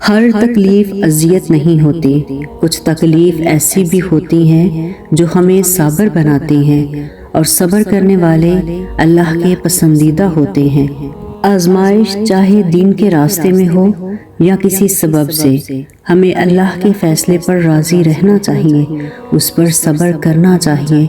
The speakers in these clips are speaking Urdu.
ہر تکلیف اذیت نہیں ہوتی، کچھ تکلیف ایسی بھی ہوتی ہیں جو ہمیں صابر بناتی ہیں، اور صبر کرنے والے اللہ کے پسندیدہ ہوتے ہیں۔ آزمائش چاہے دین کے راستے میں ہو یا کسی سبب سے، ہمیں اللہ کے فیصلے پر راضی رہنا چاہیے، اس پر صبر کرنا چاہیے۔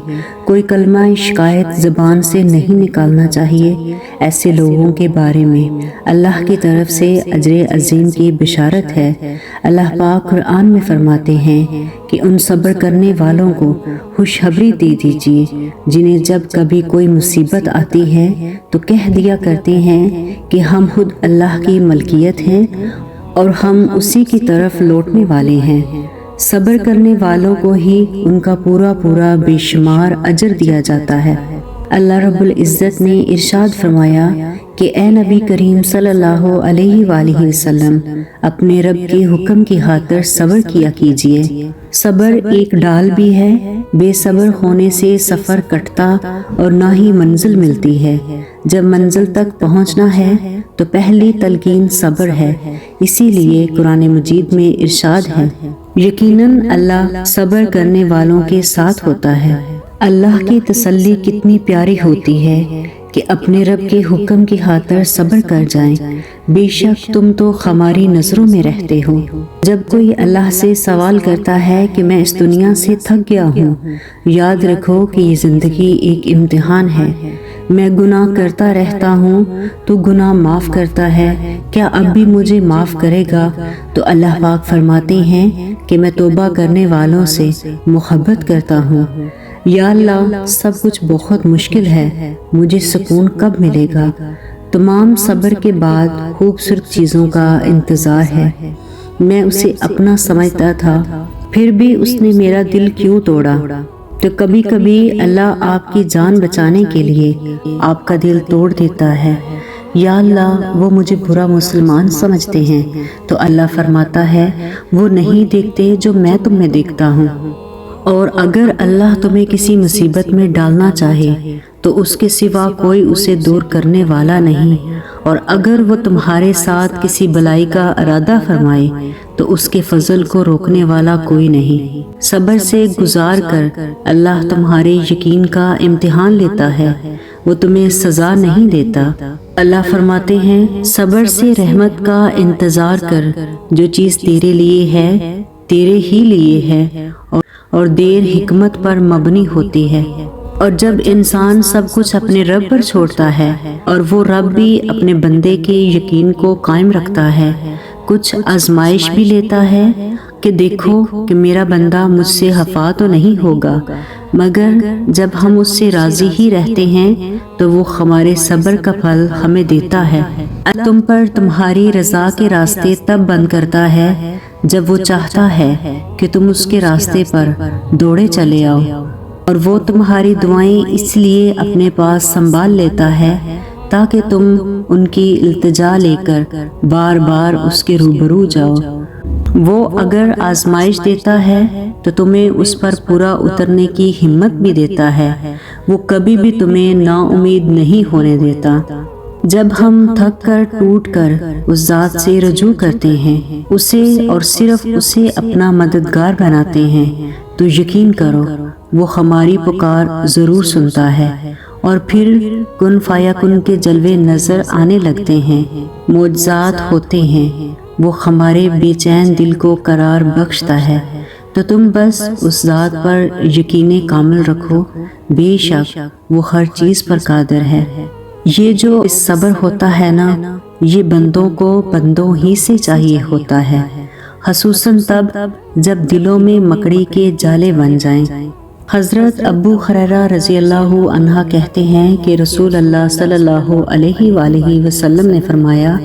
کوئی کلمہ شکایت زبان سے نہیں نکالنا چاہیے۔ ایسے لوگوں کے بارے میں اللہ کی طرف سے اجر عظیم کی بشارت ہے۔ اللہ پاک قرآن میں فرماتے ہیں کہ ان صبر کرنے والوں کو خوشخبری دے دیجیے جنہیں جب کبھی کوئی مصیبت آتی ہے تو کہہ دیا کرتے ہیں کہ ہم خود اللہ کی ملکیت ہیں اور ہم اسی کی طرف لوٹنے والے ہیں۔ صبر کرنے والوں کو ہی ان کا پورا بے شمار اجر دیا جاتا ہے۔ اللہ رب العزت نے ارشاد فرمایا کہ اے نبی کریم صلی اللہ علیہ وآلہ وسلم، اپنے رب کے حکم کی خاطر صبر کیا کیجیے۔ صبر ایک ڈال بھی ہے، بے صبر ہونے سے سفر کٹتا اور نہ ہی منزل ملتی ہے۔ جب منزل تک پہنچنا ہے تو پہلی تلقین صبر ہے۔ اسی لیے قرآن مجید میں ارشاد ہے، یقیناً اللہ صبر کرنے والوں کے ساتھ ہوتا ہے۔ اللہ کی تسلی کتنی پیاری ہوتی ہے کہ اپنے رب کے حکم کی خاطر صبر کر جائیں۔ بے شک تم تو ہماری نظروں میں رہتے ہو۔ جب کوئی اللہ سے سوال کرتا ہے کہ میں اس دنیا سے تھک گیا ہوں، یاد رکھو کہ یہ زندگی ایک امتحان ہے۔ میں گناہ کرتا رہتا ہوں، تو گناہ معاف کرتا ہے، کیا اب بھی مجھے معاف کرے گا؟ تو اللہ پاک فرماتے ہیں کہ میں توبہ کرنے والوں سے محبت کرتا ہوں۔ یا اللہ، سب کچھ بہت مشکل ہے، مجھے سکون کب ملے گا؟ تمام صبر کے بعد خوبصورت چیزوں کا انتظار ہے۔ میں اسے اپنا سمجھتا تھا، پھر بھی اس نے میرا دل کیوں توڑا؟ تو کبھی کبھی اللہ آپ کی جان بچانے کے لیے آپ کا دل توڑ دیتا ہے۔ یا اللہ، وہ مجھے برا مسلمان سمجھتے ہیں، تو اللہ فرماتا ہے وہ نہیں دیکھتے جو میں تم میں دیکھتا ہوں۔ اور اگر اللہ تمہیں کسی مصیبت میں ڈالنا چاہے تو اس کے سوا کوئی اسے دور کرنے والا نہیں، اور اگر وہ تمہارے ساتھ کسی بلائی کا ارادہ فرمائے تو اس کے فضل کو روکنے والا کوئی نہیں۔ صبر سے گزار کر اللہ تمہارے یقین کا امتحان لیتا ہے، وہ تمہیں سزا نہیں دیتا۔ اللہ فرماتے ہیں، صبر سے رحمت کا انتظار کر، جو چیز تیرے لیے ہے تیرے ہی لیے ہے، اور دیر حکمت پر مبنی ہوتی ہے۔ اور جب انسان سب کچھ اپنے رب پر چھوڑتا ہے اور وہ رب بھی اپنے بندے کے یقین کو قائم رکھتا ہے، کچھ آزمائش بھی لیتا ہے کہ دیکھو کہ میرا بندہ مجھ سے خفا تو نہیں ہوگا، مگر جب ہم اس سے راضی ہی رہتے ہیں تو وہ ہمارے صبر کا پھل ہمیں دیتا ہے۔ اللہ تم پر تمہاری رضا کے راستے تب بند کرتا ہے جب وہ چاہتا ہے کہ تم اس کے راستے پر دوڑے چلے آؤ، اور وہ تمہاری دعائیں اس لیے اپنے پاس سنبھال لیتا ہے تاکہ تم ان کی التجا لے کر بار بار اس کے روبرو جاؤ۔ وہ اگر آزمائش دیتا ہے تو تمہیں اس پر پورا اترنے کی ہمت بھی دیتا ہے، وہ کبھی بھی تمہیں نا امید نہیں ہونے دیتا۔ جب ہم تھک کر ٹوٹ کر اس ذات سے رجوع کرتے ہیں، اسے اور صرف اسے اپنا مددگار بناتے ہیں، تو یقین کرو وہ ہماری پکار ضرور سنتا ہے، اور پھر کن فیکن کے جلوے نظر آنے لگتے ہیں، معجزات ہوتے ہیں، وہ ہمارے بے چین دل کو قرار بخشتا ہے۔ تو تم بس اس ذات پر یقین کامل رکھو، بے شک وہ ہر چیز پر قادر ہے۔ یہ جو اس صبر ہوتا ہے نا، یہ بندوں کو بندوں ہی سے چاہیے ہوتا ہے، خصوصاً تب جب دلوں میں مکڑی کے جالے بن جائیں۔ حضرت ابو ہریرہ رضی اللہ عنہ کہتے ہیں کہ رسول اللہ صلی اللہ علیہ وآلہ وسلم نے فرمایا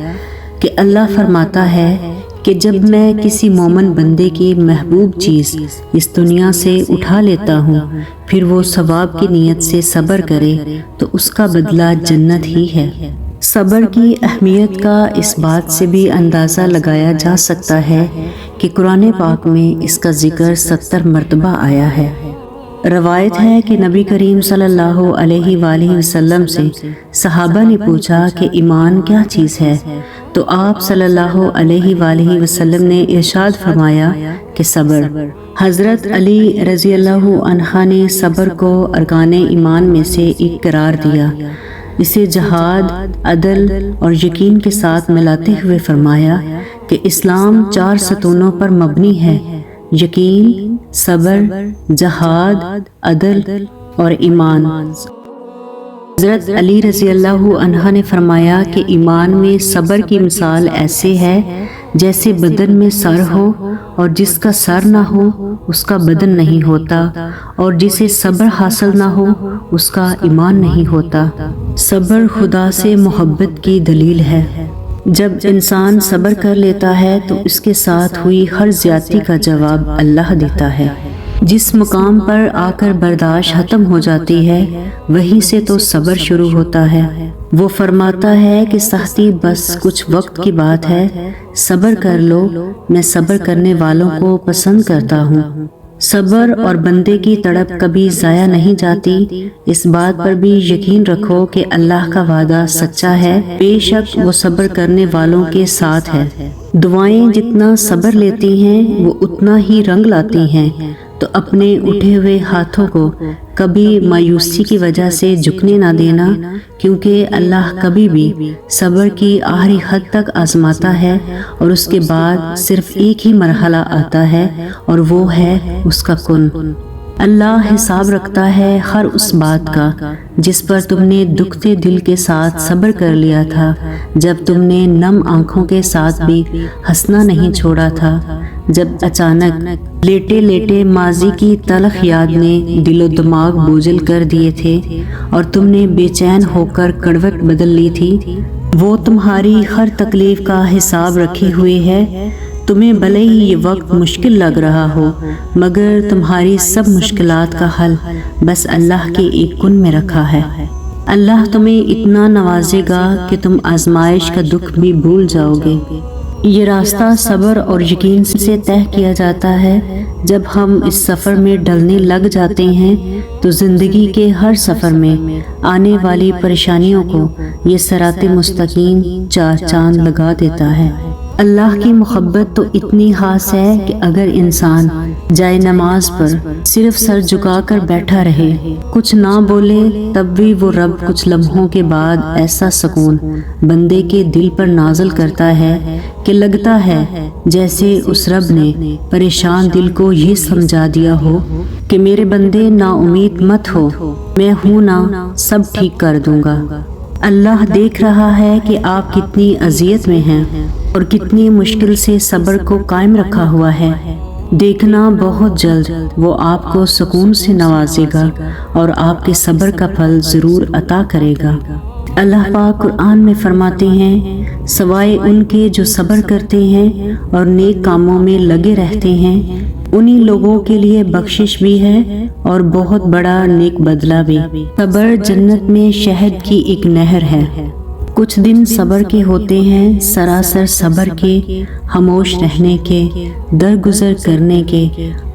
کہ اللہ فرماتا ہے کہ جب میں کسی مومن بندے کی محبوب چیز اس دنیا سے اٹھا لیتا ہوں، پھر وہ ثواب کی نیت سے صبر کرے تو اس کا بدلہ جنت ہی ہے۔ صبر کی اہمیت کا اس بات سے بھی اندازہ لگایا جا سکتا ہے کہ قرآن پاک میں اس کا ذکر 70 مرتبہ آیا ہے۔ روایت ہے کہ نبی کریم صلی اللہ علیہ وآلہ وسلم سے صحابہ نے پوچھا کہ ایمان کیا چیز ہے، تو آپ صلی اللہ علیہ وآلہ وسلم نے ارشاد فرمایا کہ صبر۔ حضرت علی رضی اللہ عنہ نے صبر کو ارکان ایمان میں سے ایک قرار دیا، اسے جہاد، عدل اور یقین کے ساتھ ملاتے ہوئے فرمایا کہ اسلام 4 ستونوں پر مبنی ہے: یقین، صبر، جہاد، عدل اور ایمان۔ حضرت علی رضی اللہ عنہ نے فرمایا کہ ایمان میں صبر کی مثال ایسے ہے جیسے بدن میں سر ہو، اور جس کا سر نہ ہو اس کا بدن نہیں ہوتا، اور جسے صبر حاصل نہ ہو اس کا ایمان نہیں ہوتا۔ صبر خدا سے محبت کی دلیل ہے۔ جب انسان صبر کر لیتا ہے تو اس کے ساتھ ہوئی ہر زیادتی کا جواب اللہ دیتا ہے۔ جس مقام پر آ کر برداشت ختم ہو جاتی ہے وہیں سے تو صبر شروع ہوتا ہے۔ وہ فرماتا ہے کہ سختی بس کچھ وقت کی بات ہے، صبر کر لو، میں صبر کرنے والوں کو پسند کرتا ہوں۔ صبر اور بندے کی تڑپ کبھی ضائع نہیں جاتی۔ اس بات پر بھی یقین رکھو کہ اللہ کا وعدہ سچا ہے، بے شک وہ صبر کرنے والوں کے ساتھ ہے۔ دعائیں جتنا صبر لیتی ہیں وہ اتنا ہی رنگ لاتی ہیں، تو اپنے اٹھے ہوئے ہاتھوں کو کبھی مایوسی کی وجہ سے جھکنے نہ دینا، کیونکہ اللہ کبھی بھی صبر کی آخری حد تک آزماتا ہے، اور اس کے بعد صرف ایک ہی مرحلہ آتا ہے، اور وہ ہے اس کا کن۔ اللہ حساب رکھتا ہے ہر اس بات کا جس پر تم نے دکھتے دل کے ساتھ صبر کر لیا تھا، جب تم نے نم آنکھوں کے ساتھ بھی ہنسنا نہیں چھوڑا تھا، جب اچانک لیٹے لیٹے ماضی کی تلخ یاد نے دل و دماغ بوجھل کر دیے تھے اور تم نے بے چین ہو کر کڑوٹ بدل لی تھی۔ وہ تمہاری ہر تکلیف کا حساب رکھی ہوئی ہے۔ تمہیں بھلے ہی یہ وقت مشکل لگ رہا ہو، مگر تمہاری سب مشکلات کا حل بس اللہ کے ایک کن میں رکھا ہے۔ اللہ تمہیں اتنا نوازے گا کہ تم آزمائش کا دکھ بھی بھول جاؤ گے۔ یہ راستہ صبر اور یقین سے طے کیا جاتا ہے۔ جب ہم اس سفر میں ڈلنے لگ جاتے ہیں تو زندگی کے ہر سفر میں آنے والی پریشانیوں کو یہ صراط مستقیم 4 چاند لگا دیتا ہے۔ اللہ کی محبت تو اتنی خاص ہے کہ اگر انسان جائے نماز پر صرف سر جھکا کر بیٹھا رہے، کچھ نہ بولے، تب بھی وہ رب کچھ لمحوں کے بعد ایسا سکون بندے کے دل پر نازل کرتا ہے کہ لگتا ہے جیسے اس رب نے پریشان دل کو یہ سمجھا دیا ہو کہ میرے بندے نا امید مت ہو، میں ہوں نا، سب ٹھیک کر دوں گا۔ اللہ دیکھ رہا ہے کہ آپ کتنی اذیت میں ہیں اور کتنی مشکل سے صبر کو قائم رکھا ہوا ہے۔ دیکھنا بہت جلد وہ آپ کو سکون سے نوازے گا اور آپ کے صبر کا پھل ضرور عطا کرے گا۔ اللہ پاک قرآن میں فرماتے ہیں، سوائے ان کے جو صبر کرتے ہیں اور نیک کاموں میں لگے رہتے ہیں، انہی لوگوں کے لیے بخشش بھی ہے اور بہت بڑا نیک بدلہ بھی۔ صبر جنت میں شہد کی ایک نہر ہے۔ کچھ دن صبر کے ہوتے ہیں، سراسر صبر کے، خاموش رہنے کے، درگزر کرنے کے،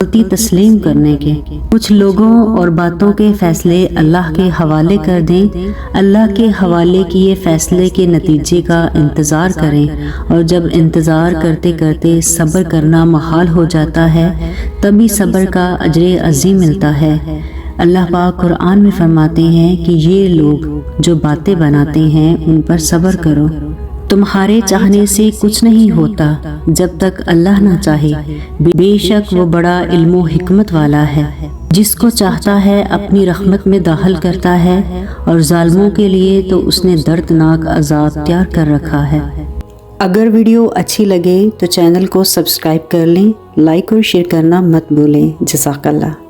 غلطی تسلیم کرنے کے۔ کچھ لوگوں اور باتوں کے فیصلے اللہ کے حوالے کر دیں، اللہ کے حوالے کیے فیصلے کے نتیجے کا انتظار کریں، اور جب انتظار کرتے کرتے صبر کرنا محال ہو جاتا ہے تبھی صبر کا اجر عظیم ملتا ہے۔ اللہ پاک قرآن میں فرماتے ہیں کہ یہ لوگ جو باتیں بناتے ہیں ان پر صبر کرو۔ تمہارے چاہنے سے کچھ نہیں ہوتا جب تک اللہ نہ چاہے، بے شک وہ بڑا علم و حکمت والا ہے۔ جس کو چاہتا ہے اپنی رحمت میں داخل کرتا ہے، اور ظالموں کے لیے تو اس نے دردناک عذاب تیار کر رکھا ہے۔ اگر ویڈیو اچھی لگے تو چینل کو سبسکرائب کر لیں، لائک اور شیئر کرنا مت بھولیں۔ جزاک اللہ۔